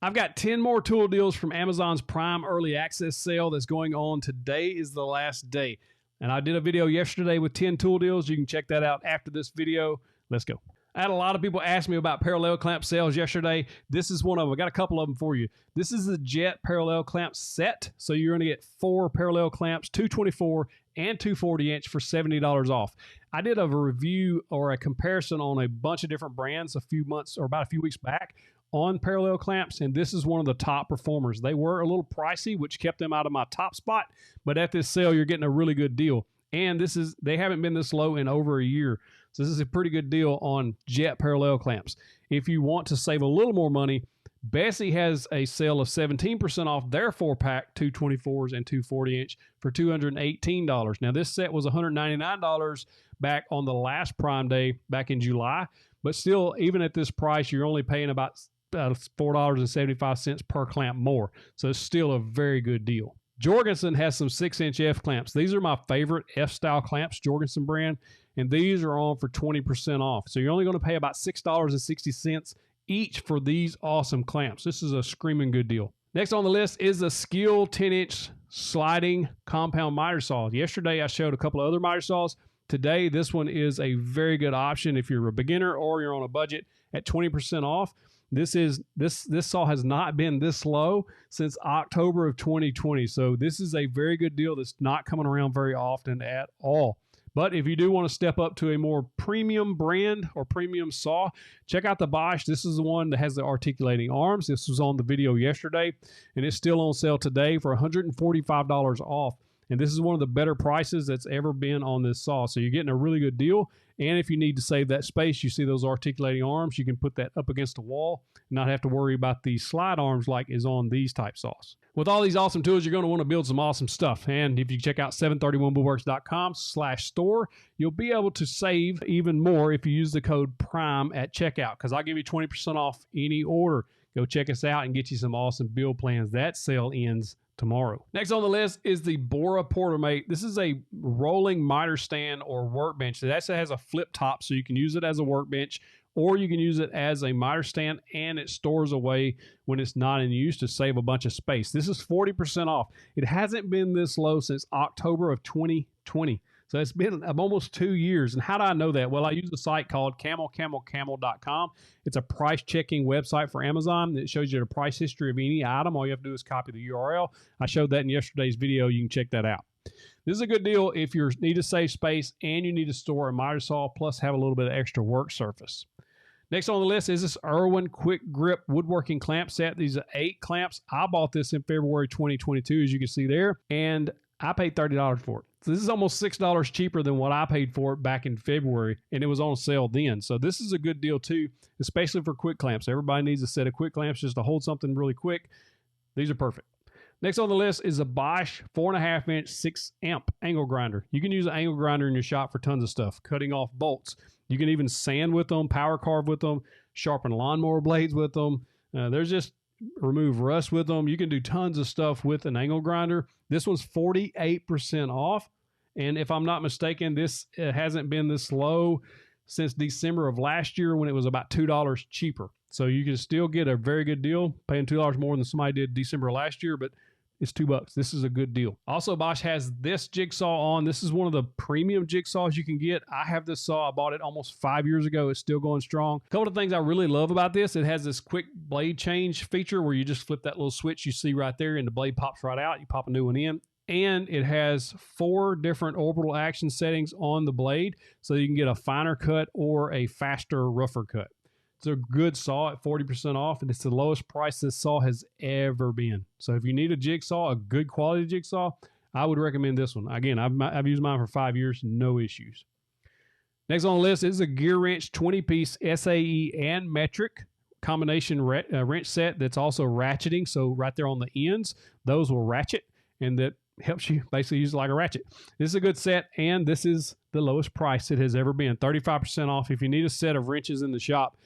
I've got 10 more tool deals from Amazon's Prime Early Access sale that's going on. Today is the last day. And I did a video yesterday with 10 tool deals. You can check that out after this video. Let's go. I had a lot of people ask me about parallel clamp sales yesterday. This is one of them. I got a couple of them for you. This is the Jet parallel clamp set. So you're going to get 4 parallel clamps, 224 and 240 inch for $70 off. I did a review or a comparison on a bunch of different brands a few months or about a few weeks back on parallel clamps, and this is one of the top performers. They were a little pricey, which kept them out of my top spot, but at this sale, you're getting a really good deal. And they haven't been this low in over a year. So this is a pretty good deal on Jet parallel clamps. If you want to save a little more money, Bessie has a sale of 17% off their 4-pack 224s and 240 inch for $218. Now this set was $199 back on the last Prime Day back in July, but still, even at this price, you're only paying about $4.75 per clamp more. So it's still a very good deal. Jorgensen has some 6-inch F clamps. These are my favorite F-style clamps, Jorgensen brand, and these are on for 20% off. So you're only going to pay about $6.60 each for these awesome clamps. This is a screaming good deal. Next on the list is a Skil 10-inch sliding compound miter saw. Yesterday I showed a couple of other miter saws. Today this one is a very good option if you're a beginner or you're on a budget at 20% off. This saw has not been this low since October of 2020. So this is a very good deal that's not coming around very often at all. But if you do want to step up to a more premium brand or premium saw, check out the Bosch. This is the one that has the articulating arms. This was on the video yesterday, and it's still on sale today for $145 off. And this is one of the better prices that's ever been on this saw. So you're getting a really good deal. And if you need to save that space, you see those articulating arms, you can put that up against a wall and not have to worry about the slide arms like is on these type saws. With all these awesome tools, you're going to want to build some awesome stuff. And if you check out 731bullworks.com/store, you'll be able to save even more if you use the code PRIME at checkout, because I'll give you 20% off any order. Go check us out and get you some awesome build plans. That sale ends tomorrow. Next on the list is the Bora Portamate. This is a rolling miter stand or workbench. It actually has a flip top, so you can use it as a workbench, or you can use it as a miter stand, and it stores away when it's not in use to save a bunch of space. This is 40% off. It hasn't been this low since October of 2020. So it's been almost 2 years. And how do I know that? Well, I use a site called camel.com. It's a price checking website for Amazon. It shows you the price history of any item. All you have to do is copy the URL. I showed that in yesterday's video. You can check that out. This is a good deal if you need to save space and you need to store a miter saw plus have a little bit of extra work surface. Next on the list is this Irwin Quick Grip woodworking clamp set. These are 8 clamps. I bought this in February 2022, as you can see there, and I paid $30 for it. So this is almost $6 cheaper than what I paid for it back in February, and it was on sale then. So this is a good deal too, especially for quick clamps. Everybody needs a set of quick clamps just to hold something really quick. These are perfect. Next on the list is a Bosch 4.5-inch 6-amp angle grinder. You can use an angle grinder in your shop for tons of stuff, cutting off bolts. You can even sand with them, power carve with them, sharpen lawnmower blades with them. There's just remove rust with them. You can do tons of stuff with an angle grinder. This one's 48% off. And if I'm not mistaken, this hasn't been this low since December of last year when it was about $2 cheaper. So you can still get a very good deal, paying $2 more than somebody did December last year, but it's $2. This is a good deal. Also, Bosch has this jigsaw on. This is one of the premium jigsaws you can get. I have this saw. I bought it almost 5 years ago. It's still going strong. A couple of things I really love about this, it has this quick blade change feature where you just flip that little switch you see right there and the blade pops right out. You pop a new one in. And it has 4 different orbital action settings on the blade, so you can get a finer cut or a faster, rougher cut. It's a good saw at 40% off, and it's the lowest price this saw has ever been. So if you need a jigsaw, a good quality jigsaw, I would recommend this one. Again, I've used mine for 5 years, no issues. Next on the list is a Gearwrench 20-piece SAE and metric combination wrench set that's also ratcheting. So right there on the ends, those will ratchet, and that helps you basically use it like a ratchet. This is a good set, and this is the lowest price it has ever been, 35% off. If you need a set of wrenches in the shop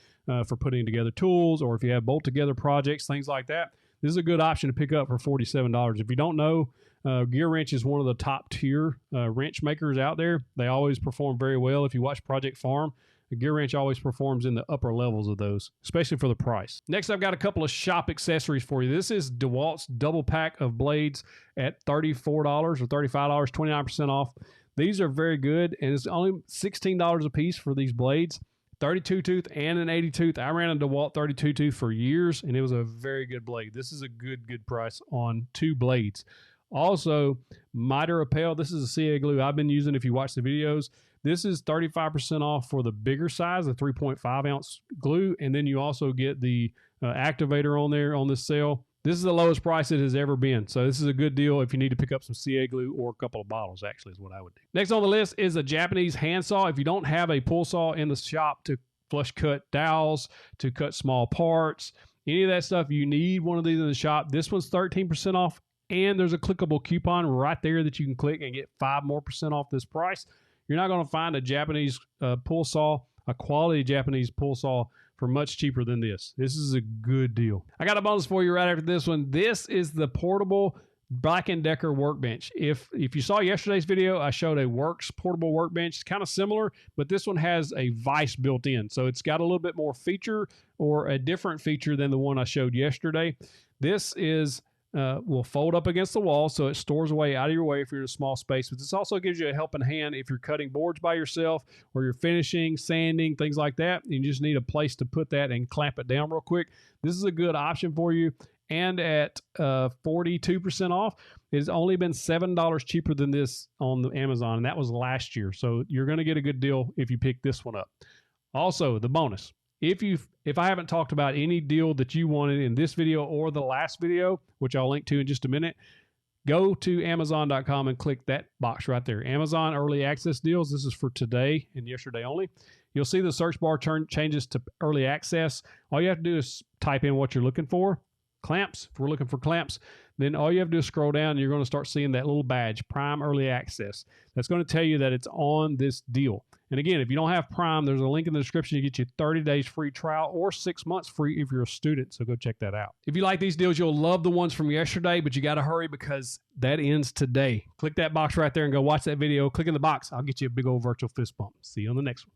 for putting together tools, or if you have bolt together projects, things like that, this is a good option to pick up for $47. If you don't know, Gearwrench is one of the top tier wrench makers out there. They always perform very well. If you watch Project Farm, The Gearwrench always performs in the upper levels of those, especially for the price. Next, I've got a couple of shop accessories for you. This is DeWalt's double pack of blades at $34 or $35, 29% off. These are very good, and it's only $16 a piece for these blades. 32 tooth and an 80 tooth. I ran a DeWalt 32 tooth for years, and it was a very good blade. This is a good price on 2 blades. Also, miter repel. This is a CA glue I've been using if you watch the videos. This is 35% off for the bigger size, the 3.5 ounce glue, and then you also get the activator on there on this sale. This is the lowest price it has ever been. So this is a good deal if you need to pick up some CA glue or a couple of bottles, actually, is what I would do. Next on the list is a Japanese handsaw. If you don't have a pull saw in the shop to flush cut dowels, to cut small parts, any of that stuff, you need one of these in the shop. This one's 13% off, and there's a clickable coupon right there that you can click and get 5% more off this price. You're not going to find a Japanese pull saw, a quality Japanese pull saw, for much cheaper than this. This is a good deal. I got a bonus for you right after this one. This is the portable Black & Decker workbench. If you saw yesterday's video, I showed a Works portable workbench. It's kind of similar, but this one has a vise built in. So it's got a little bit more feature, or a different feature than the one I showed yesterday. This is will fold up against the wall, so it stores away out of your way if you're in a small space. But this also gives you a helping hand if you're cutting boards by yourself, or you're finishing, sanding, things like that. You just need a place to put that and clamp it down real quick. This is a good option for you. And at 42% off, it's only been $7 cheaper than this on the Amazon, and that was last year. So you're going to get a good deal if you pick this one up. Also, the bonus. If I haven't talked about any deal that you wanted in this video or the last video, which I'll link to in just a minute, go to Amazon.com and click that box right there. Amazon Early Access Deals. This is for today and yesterday only. You'll see the search bar changes to Early Access. All you have to do is type in what you're looking for. Clamps. If we're looking for clamps, then all you have to do is scroll down and you're going to start seeing that little badge, Prime Early Access. That's going to tell you that it's on this deal. And again, if you don't have Prime, there's a link in the description to get you 30 days free trial or 6 months free if you're a student. So go check that out. If you like these deals, you'll love the ones from yesterday, but you got to hurry because that ends today. Click that box right there and go watch that video. Click in the box. I'll get you a big old virtual fist bump. See you on the next one.